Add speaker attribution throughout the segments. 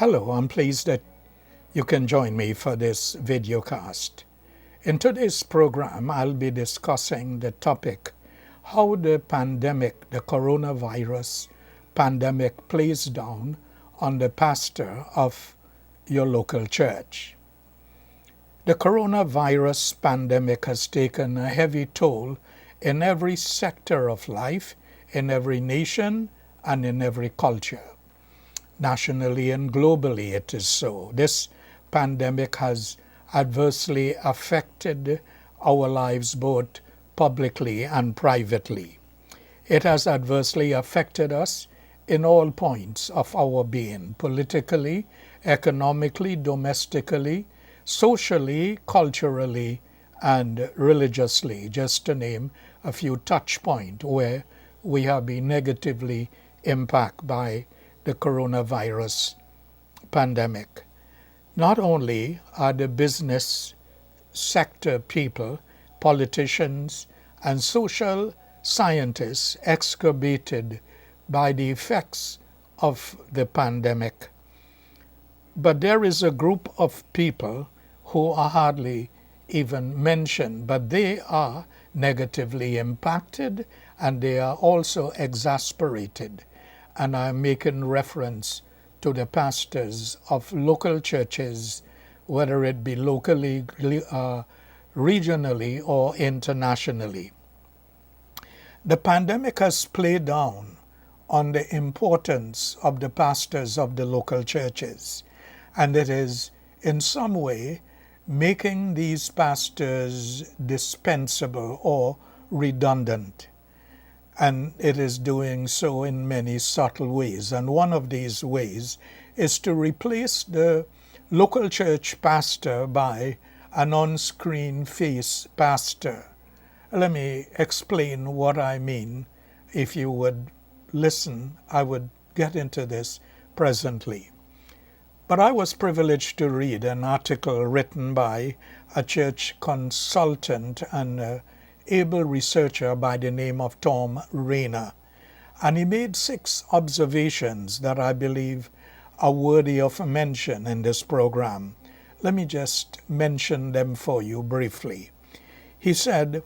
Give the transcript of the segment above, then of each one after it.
Speaker 1: Hello, I'm pleased that you can join me for this videocast. In today's program, I'll be discussing the topic, how the coronavirus pandemic plays down on the pastor of your local church. The coronavirus pandemic has taken a heavy toll in every sector of life, in every nation, and in every culture. Nationally and globally it is so. This pandemic has adversely affected our lives both publicly and privately. It has adversely affected us in all points of our being, politically, economically, domestically, socially, culturally, and religiously, just to name a few touch points where we have been negatively impacted by the coronavirus pandemic. Not only are the business sector people, politicians, and social scientists exacerbated by the effects of the pandemic, but there is a group of people who are hardly even mentioned, but they are negatively impacted and they are also exasperated. And I'm making reference to the pastors of local churches, whether it be locally, regionally, or internationally. The pandemic has played down on the importance of the pastors of the local churches, and it is in some way making these pastors dispensable or redundant. And it is doing so in many subtle ways. And one of these ways is to replace the local church pastor by an on-screen face pastor. Let me explain what I mean. If you would listen, I would get into this presently. But I was privileged to read an article written by a church consultant and able researcher by the name of Tom Rainer. And he made 6 observations that I believe are worthy of mention in this program. Let me just mention them for you briefly. He said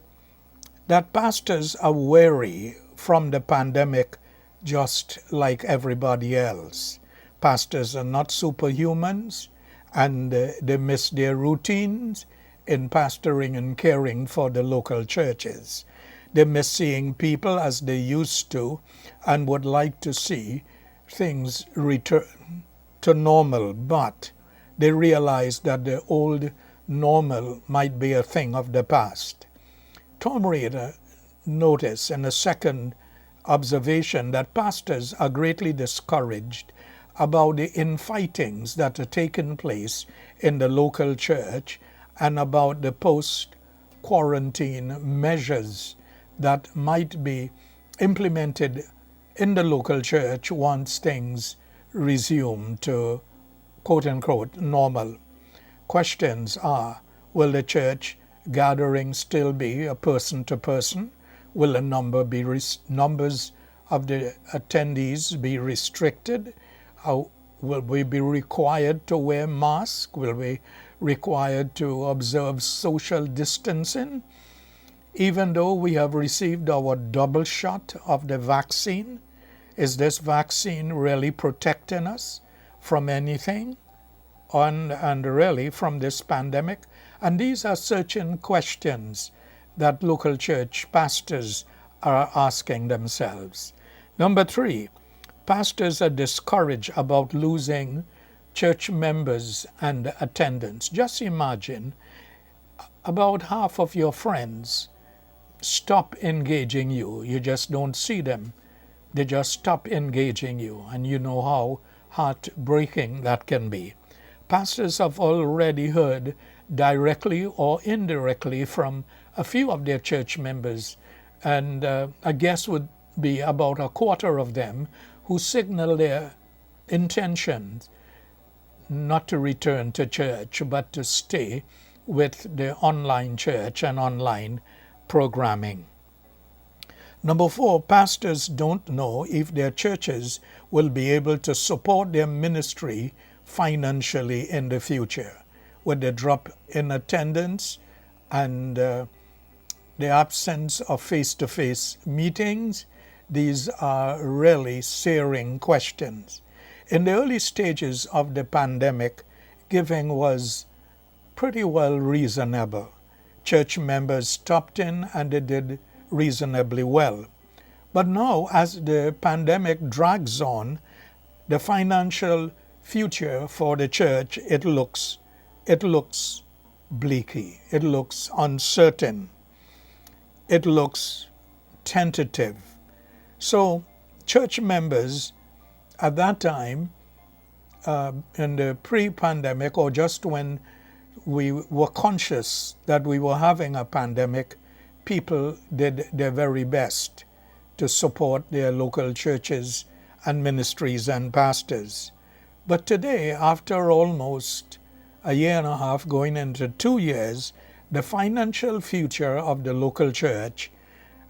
Speaker 1: that pastors are wary from the pandemic just like everybody else. Pastors are not superhumans and they miss their routines in pastoring and caring for the local churches. They miss seeing people as they used to and would like to see things return to normal, but they realize that the old normal might be a thing of the past. Tom Rainer noticed in a second observation that pastors are greatly discouraged about the infightings that are taking place in the local church and about the post-quarantine measures that might be implemented in the local church once things resume to quote-unquote normal. Questions are, will the church gathering still be a person-to-person? Will the numbers of the attendees be restricted? Will we be required to wear masks? Will we required to observe social distancing? Even though we have received our double shot of the vaccine, is this vaccine really protecting us from anything and really from this pandemic? And these are searching questions that local church pastors are asking themselves. Number 3, pastors are discouraged about losing church members and attendance. Just imagine about half of your friends stop engaging you. You just don't see them. They just stop engaging you, and you know how heartbreaking that can be. Pastors have already heard directly or indirectly from a few of their church members, and a guess would be about a quarter of them who signal their intentions not to return to church, but to stay with the online church and online programming. Number 4, pastors don't know if their churches will be able to support their ministry financially in the future with the drop in attendance and the absence of face-to-face meetings. These are really searing questions. In the early stages of the pandemic, giving was pretty well reasonable. Church members stopped in and they did reasonably well. But now, as the pandemic drags on, the financial future for the church, it looks bleaky. It looks uncertain. It looks tentative. So church members at that time, in the pre-pandemic, or just when we were conscious that we were having a pandemic, people did their very best to support their local churches and ministries and pastors. But today, after almost a year and a half, going into 2 years, the financial future of the local church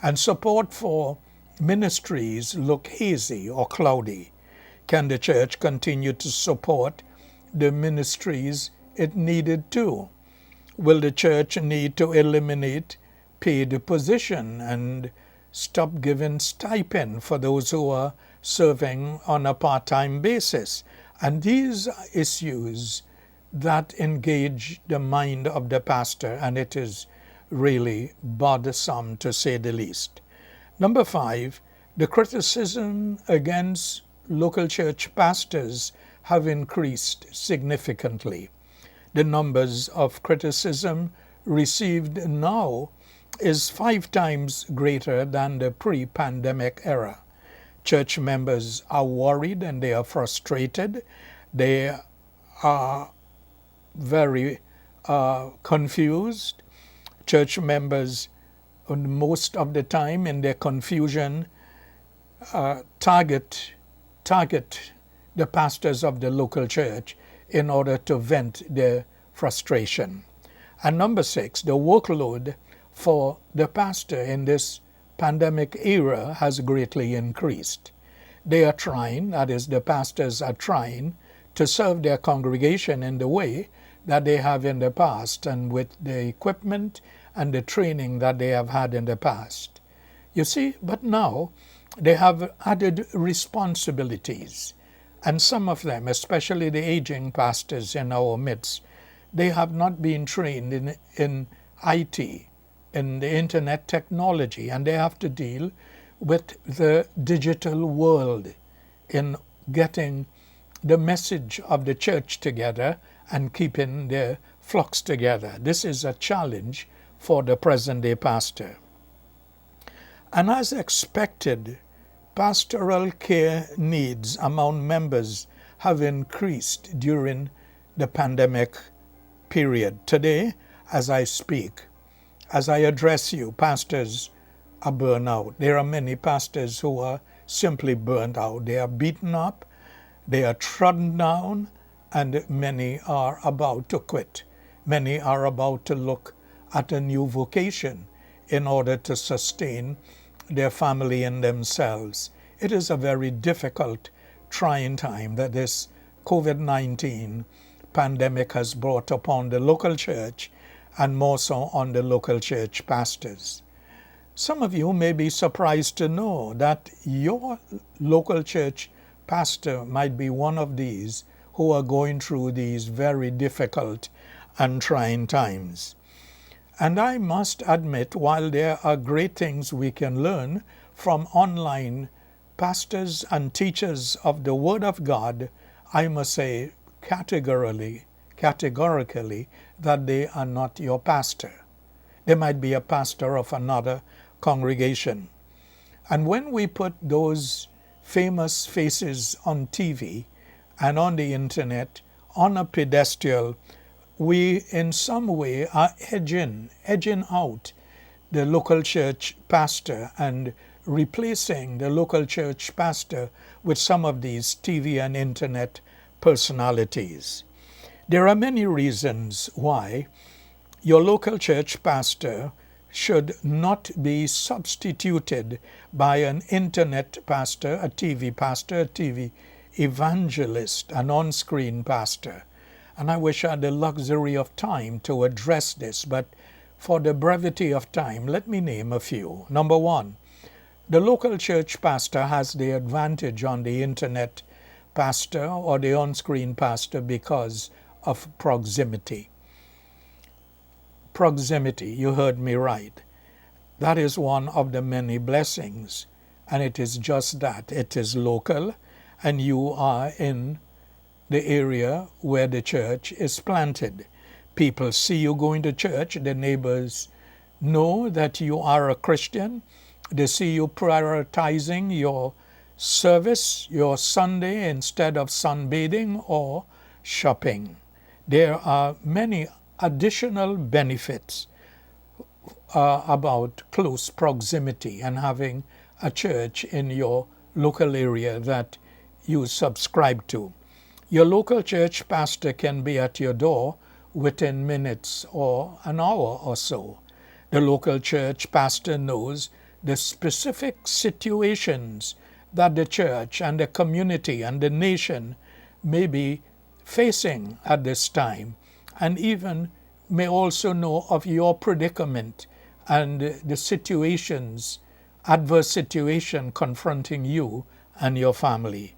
Speaker 1: and support for ministries look hazy or cloudy. Can the church continue to support the ministries it needed to? Will the church need to eliminate paid position and stop giving stipend for those who are serving on a part-time basis? And these are issues that engage the mind of the pastor, and it is really bothersome to say the least. Number 5, the criticism against local church pastors have increased significantly. The numbers of criticism received now is 5 times greater than the pre-pandemic era. Church members are worried and they are frustrated. They are very confused. Church members, most of the time in their confusion, target the pastors of the local church in order to vent their frustration. And number 6, the workload for the pastor in this pandemic era has greatly increased. They are trying, that is, the pastors are trying to serve their congregation in the way that they have in the past and with the equipment and the training that they have had in the past. You see, but now they have added responsibilities. And some of them, especially the aging pastors in our midst, they have not been trained in IT, in the internet technology, and they have to deal with the digital world in getting the message of the church together and keeping their flocks together. This is a challenge for the present-day pastor. And as expected, pastoral care needs among members have increased during the pandemic period. Today, as I speak, as I address you, pastors are burnt out. There are many pastors who are simply burnt out. They are beaten up, they are trodden down, and many are about to quit. Many are about to look at a new vocation in order to sustain their family and themselves. It is a very difficult, trying time that this COVID-19 pandemic has brought upon the local church, and more so on the local church pastors. Some of you may be surprised to know that your local church pastor might be one of these who are going through these very difficult and trying times. And I must admit, while there are great things we can learn from online pastors and teachers of the Word of God, I must say categorically that they are not your pastor. They might be a pastor of another congregation. And when we put those famous faces on TV and on the internet on a pedestal, we in some way are edging out the local church pastor and replacing the local church pastor with some of these TV and internet personalities. There are many reasons why your local church pastor should not be substituted by an internet pastor, a TV evangelist, an on-screen pastor. And I wish I had the luxury of time to address this, but for the brevity of time, let me name a few. Number one, the local church pastor has the advantage on the internet pastor or the on-screen pastor because of proximity. Proximity, you heard me right. That is one of the many blessings, and it is just that. It is local, and you are in the area where the church is planted. People see you going to church. The neighbors know that you are a Christian. They see you prioritizing your service, your Sunday, instead of sunbathing or shopping. There are many additional benefits about close proximity and having a church in your local area that you subscribe to. Your local church pastor can be at your door within minutes or an hour or so. The local church pastor knows the specific situations that the church and the community and the nation may be facing at this time, and even may also know of your predicament and the situations, adverse situation confronting you and your family.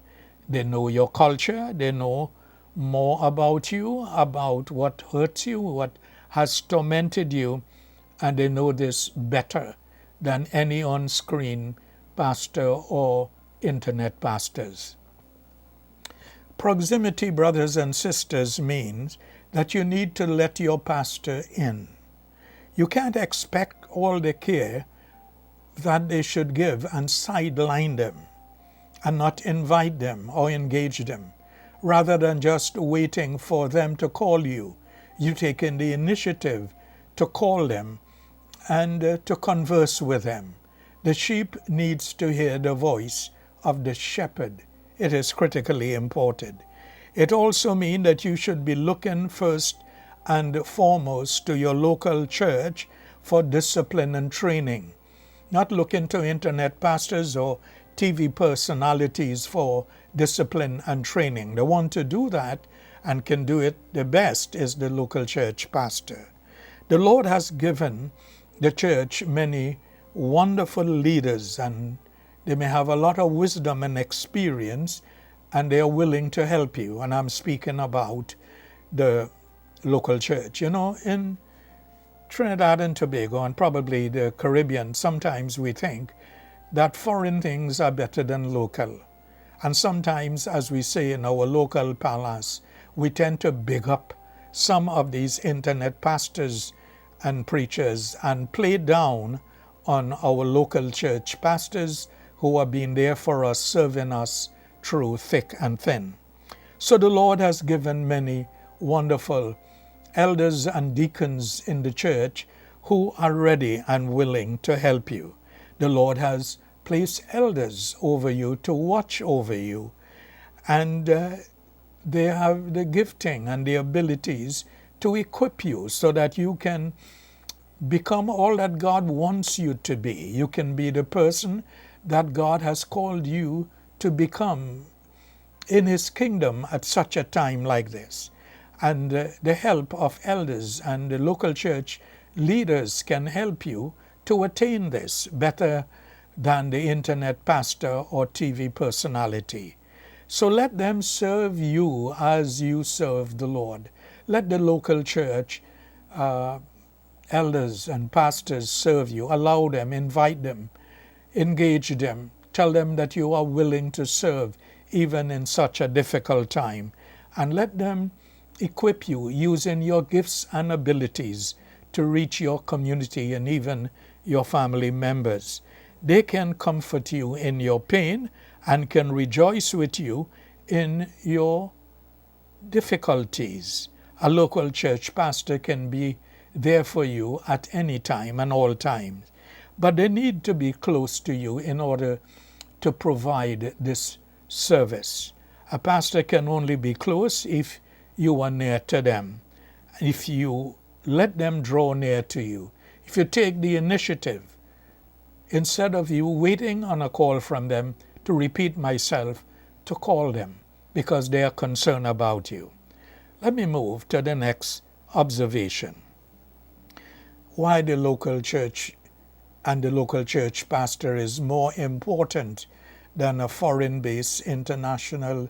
Speaker 1: They know your culture, they know more about you, about what hurts you, what has tormented you, and they know this better than any on-screen pastor or internet pastors. Proximity, brothers and sisters, means that you need to let your pastor in. You can't expect all the care that they should give and sideline them and not invite them or engage them. Rather than just waiting for them to call you, you taking the initiative to call them and to converse with them. The sheep needs to hear the voice of the shepherd. It is critically important. It also means that you should be looking first and foremost to your local church for discipline and training, not looking to internet pastors or TV personalities for discipline and training. The one to do that and can do it the best is the local church pastor. The Lord has given the church many wonderful leaders, and they may have a lot of wisdom and experience, and they are willing to help you. And I'm speaking about the local church. You know, in Trinidad and Tobago and probably the Caribbean, sometimes we think that foreign things are better than local. And sometimes, as we say in our local palace, we tend to big up some of these internet pastors and preachers and play down on our local church pastors who have been there for us, serving us through thick and thin. So the Lord has given many wonderful elders and deacons in the church who are ready and willing to help you. The Lord has placed elders over you to watch over you, and they have the gifting and the abilities to equip you so that you can become all that God wants you to be. You can be the person that God has called you to become in His kingdom at such a time like this. And the help of elders and the local church leaders can help you to attain this better than the internet pastor or TV personality. So let them serve you as you serve the Lord. Let the local church elders and pastors serve you. Allow them, invite them, engage them. Tell them that you are willing to serve even in such a difficult time. And let them equip you using your gifts and abilities to reach your community and even your family members. They can comfort you in your pain and can rejoice with you in your difficulties. A local church pastor can be there for you at any time and all times. But they need to be close to you in order to provide this service. A pastor can only be close if you are near to them. If you let them draw near to you. If you take the initiative, instead of you waiting on a call from them, to repeat myself, to call them because they are concerned about you. Let me move to the next observation. Why the local church and the local church pastor is more important than a foreign-based international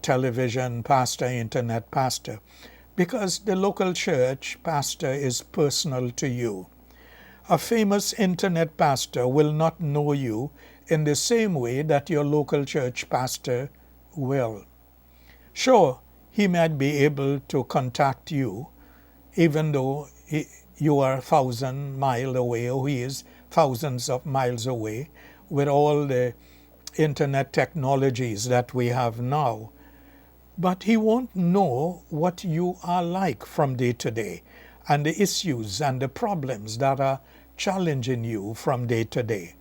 Speaker 1: television pastor, internet pastor. Because the local church pastor is personal to you. A famous internet pastor will not know you in the same way that your local church pastor will. Sure, he might be able to contact you even though you are 1,000 miles away, or he is thousands of miles away, with all the internet technologies that we have now. But he won't know what you are like from day to day, and the issues and the problems that are challenging you from day to day.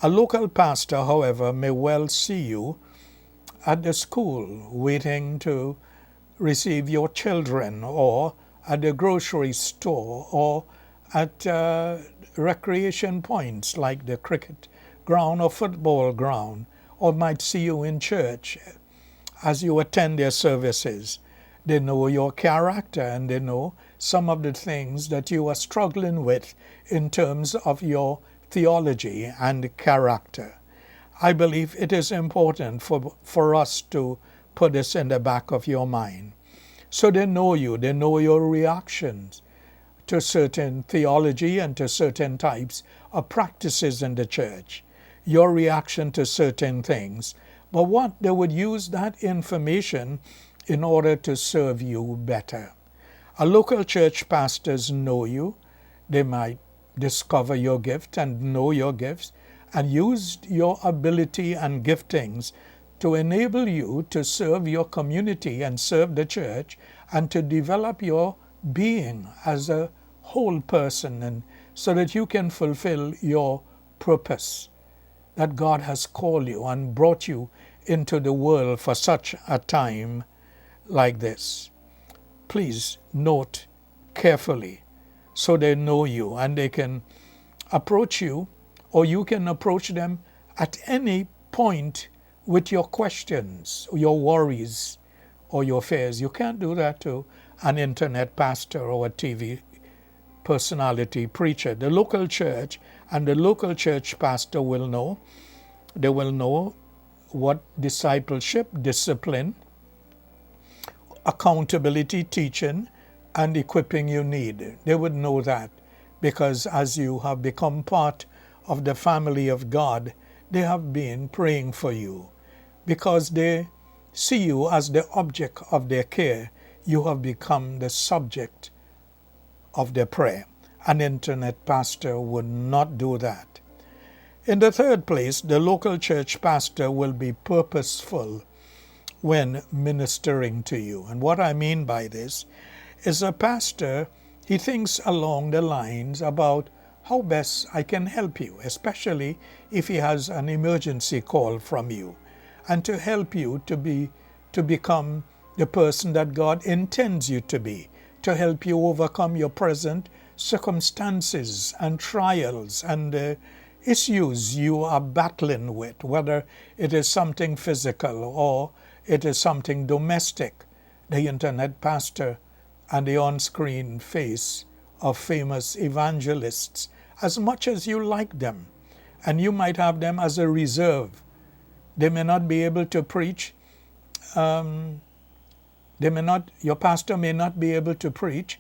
Speaker 1: A local pastor, however, may well see you at the school waiting to receive your children, or at the grocery store, or at recreation points like the cricket ground or football ground, or might see you in church as you attend their services. They know your character, and they know some of the things that you are struggling with in terms of your theology and character. I believe it is important for us to put this in the back of your mind. So they know you, they know your reactions to certain theology and to certain types of practices in the church, your reaction to certain things. But what they would use that information in order to serve you better. A local church pastors know you. They might discover your gift and know your gifts and use your ability and giftings to enable you to serve your community and serve the church and to develop your being as a whole person, and so that you can fulfill your purpose that God has called you and brought you into the world for such a time like this. Please note carefully so they know you and they can approach you, or you can approach them at any point with your questions, your worries, or your fears. You can't do that to an internet pastor or a TV personality preacher. The local church and the local church pastor will know. They will know what discipleship, discipline, accountability, teaching, and equipping you need. They would know that, because as you have become part of the family of God, they have been praying for you. Because they see you as the object of their care, you have become the subject of their prayer. An internet pastor would not do that. In the third place, the local church pastor will be purposeful when ministering to you. And what I mean by this is a pastor, he thinks along the lines about how best I can help you, especially if he has an emergency call from you, and to help you to become the person that God intends you to be, to help you overcome your present circumstances and trials and issues you are battling with, whether it is something physical or it is something domestic. The internet pastor and the on-screen face of famous evangelists, as much as you like them, and you might have them as a reserve. They may not be able to preach. Your pastor may not be able to preach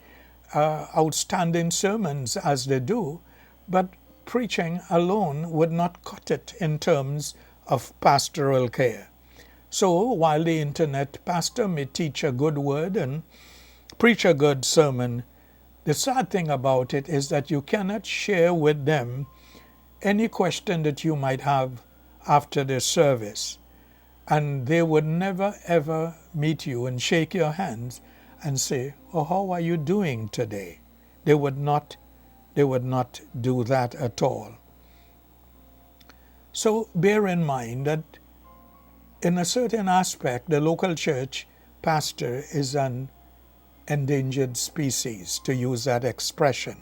Speaker 1: outstanding sermons as they do, but preaching alone would not cut it in terms of pastoral care. So while the internet pastor may teach a good word and preach a good sermon, the sad thing about it is that you cannot share with them any question that you might have after the service, and they would never ever meet you and shake your hands and say, "Oh, how are you doing today?" They would not do that at all. So bear in mind that in a certain aspect, the local church pastor is an endangered species, to use that expression.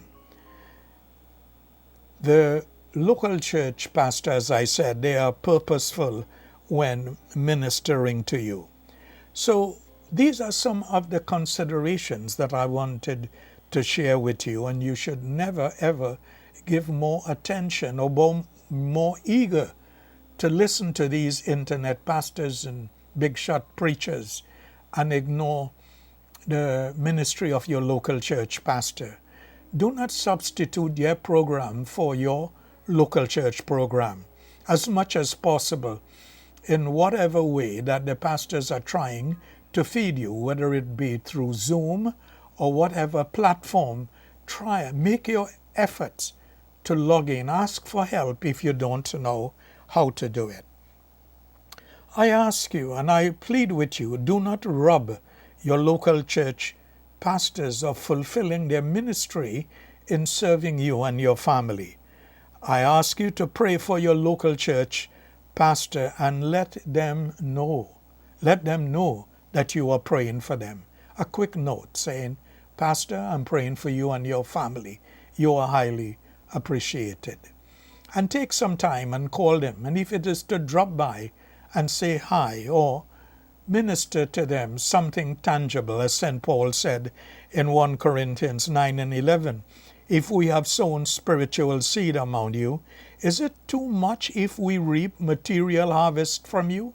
Speaker 1: The local church pastor, as I said, they are purposeful when ministering to you. So these are some of the considerations that I wanted to share with you, and you should never ever give more attention or more eager to listen to these internet pastors and big shot preachers and ignore the ministry of your local church pastor. Do not substitute their program for your local church program as much as possible in whatever way that the pastors are trying to feed you, whether it be through Zoom or whatever platform. Make your efforts to log in. Ask for help if you don't know how to do it. I ask you and I plead with you, do not rob your local church pastors of fulfilling their ministry in serving you and your family. I ask you to pray for your local church pastor and let them know that you are praying for them. A quick note saying, Pastor, I'm praying for you and your family. You are highly appreciated. And take some time and call them. And if it is to drop by and say hi or minister to them something tangible, as St. Paul said in 1 Corinthians 9 and 11, if we have sown spiritual seed among you, is it too much if we reap material harvest from you?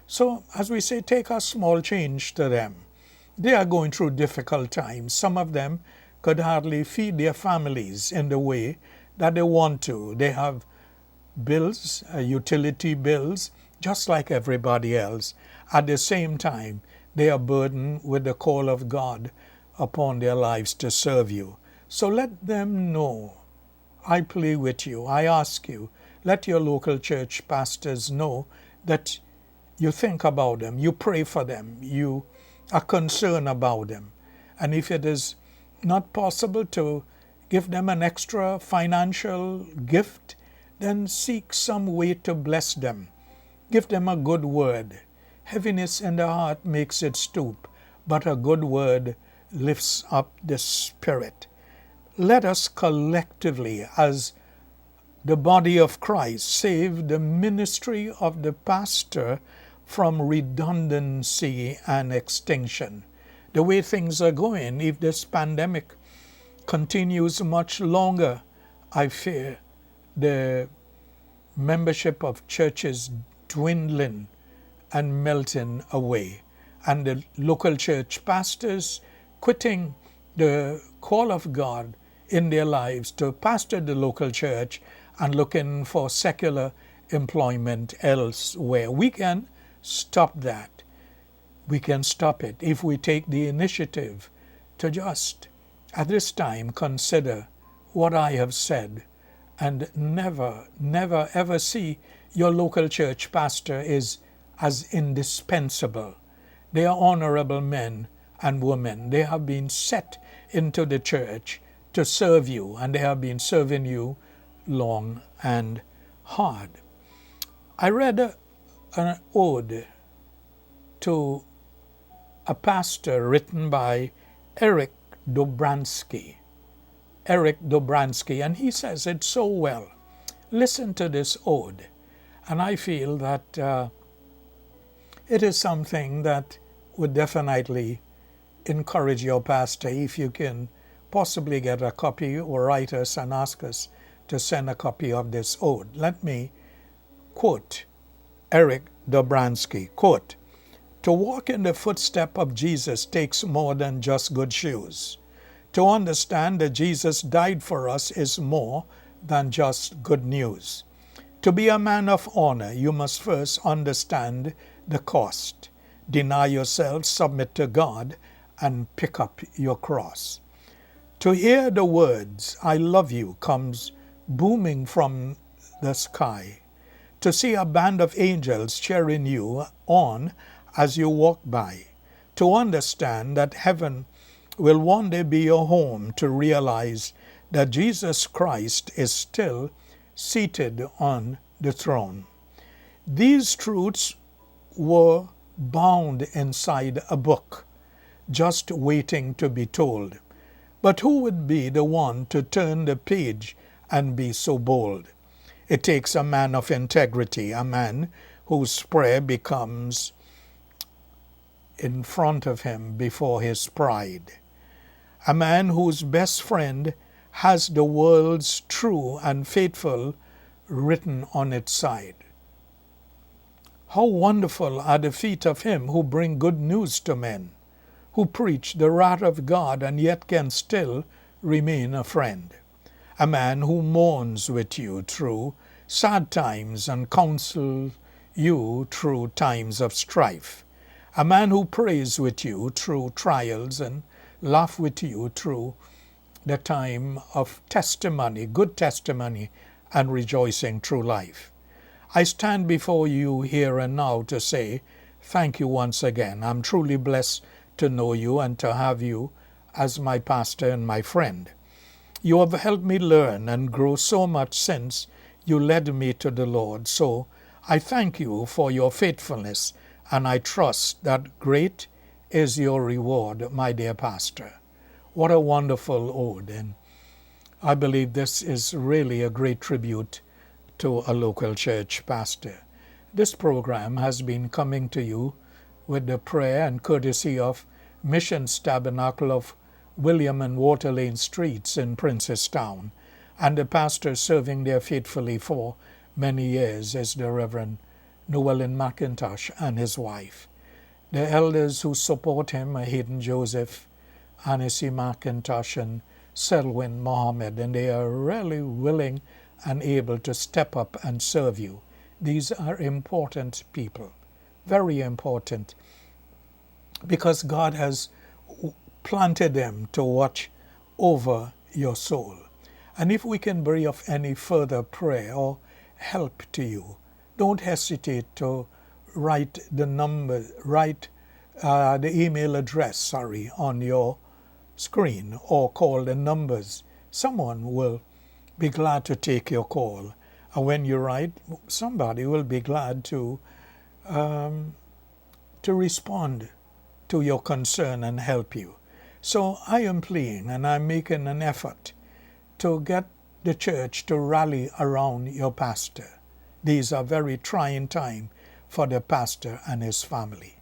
Speaker 1: So, as we say, take a small change to them. They are going through difficult times. Some of them could hardly feed their families in the way that they want to. They have bills, utility bills, just like everybody else. At the same time, they are burdened with the call of God upon their lives to serve you. So let them know. I plead with you. I ask you, let your local church pastors know that you think about them, you pray for them, you are concerned about them. And if it is not possible to give them an extra financial gift, then seek some way to bless them. Give them a good word. Heaviness in the heart makes it stoop, but a good word lifts up the spirit. Let us collectively, as the body of Christ, save the ministry of the pastor from redundancy and extinction. The way things are going, if this pandemic continues much longer, I fear the membership of churches dwindling and melting away, and the local church pastors quitting the call of God in their lives to pastor the local church and looking for secular employment elsewhere. We can stop that. We can stop it if we take the initiative to just, at this time, consider what I have said and never, never, ever see your local church pastor as indispensable. They are honorable men and women. They have been set into the church to serve you, and they have been serving you long and hard. I read an ode to a pastor written by Eric Dobransky, and he says it so well. Listen to this ode, and I feel that it is something that would definitely encourage your pastor. If you can possibly get a copy or write us and ask us to send a copy of this ode. Let me quote Eric Dobransky, quote, "To walk in the footstep of Jesus takes more than just good shoes. To understand that Jesus died for us is more than just good news. To be a man of honor, you must first understand the cost. Deny yourself, submit to God, and pick up your cross. To hear the words, 'I love you,' comes booming from the sky. To see a band of angels cheering you on as you walk by. To understand that heaven will one day be your home. To realize that Jesus Christ is still seated on the throne." These truths were bound inside a book, just waiting to be told. But who would be the one to turn the page and be so bold? It takes a man of integrity, a man whose prayer becomes in front of him before his pride. A man whose best friend has the world's true and faithful written on its side. How wonderful are the feet of him who bring good news to men, who preach the wrath of God and yet can still remain a friend. A man who mourns with you through sad times and counsels you through times of strife. A man who prays with you through trials and laughs with you through the time of testimony, good testimony, and rejoicing through life. I stand before you here and now to say thank you once again. I'm truly blessed to know you and to have you as my pastor and my friend. You have helped me learn and grow so much since you led me to the Lord. So I thank you for your faithfulness, and I trust that great is your reward, my dear pastor. What a wonderful ode, and I believe this is really a great tribute to a local church pastor. This program has been coming to you with the prayer and courtesy of Missions Tabernacle of William and Water Lane Streets in Princestown, and the pastor serving there faithfully for many years is the Reverend Llewellyn McIntosh and his wife. The elders who support him are Hayden Joseph, Anisi McIntosh, and Selwyn Mohammed, and they are really willing and able to step up and serve you. These are important people, very important, because God has planted them to watch over your soul. And if we can be of any further prayer or help to you, don't hesitate to write the email address, on your screen, or call the numbers. Someone will be glad to take your call. And when you write, somebody will be glad to respond to your concern and help you. So I am pleading and I'm making an effort to get the church to rally around your pastor. These are very trying times for the pastor and his family.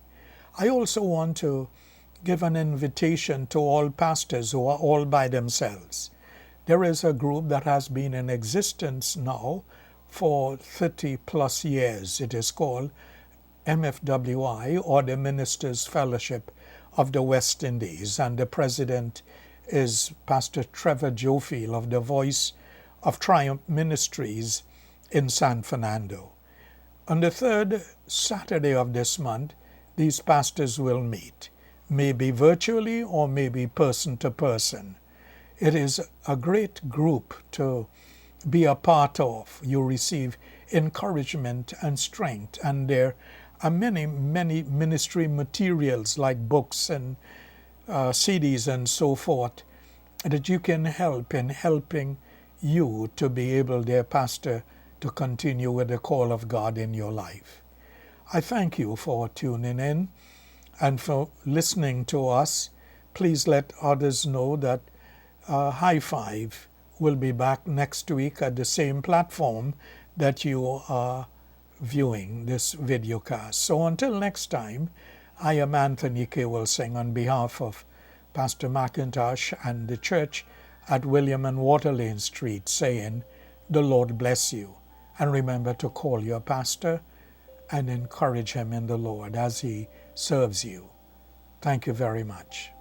Speaker 1: I also want to give an invitation to all pastors who are all by themselves. There is a group that has been in existence now for 30 plus years. It is called MFWI, or the Ministers Fellowship of the West Indies, and the president is Pastor Trevor Jofield of the Voice of Triumph Ministries in San Fernando. On the third Saturday of this month, these pastors will meet, maybe virtually or maybe person to person. It is a great group to be a part of. You receive encouragement and strength, and there are many ministry materials like books and CDs and so forth that you can help in helping you to be able, dear pastor, to continue with the call of God in your life. I thank you for tuning in and for listening to us. Please let others know that High Five will be back next week at the same platform that you are viewing this videocast. So until next time, I am Anthony Kawalsingh on behalf of Pastor McIntosh and the church at William and Water Lane Street, saying, the Lord bless you. And remember to call your pastor and encourage him in the Lord as he serves you. Thank you very much.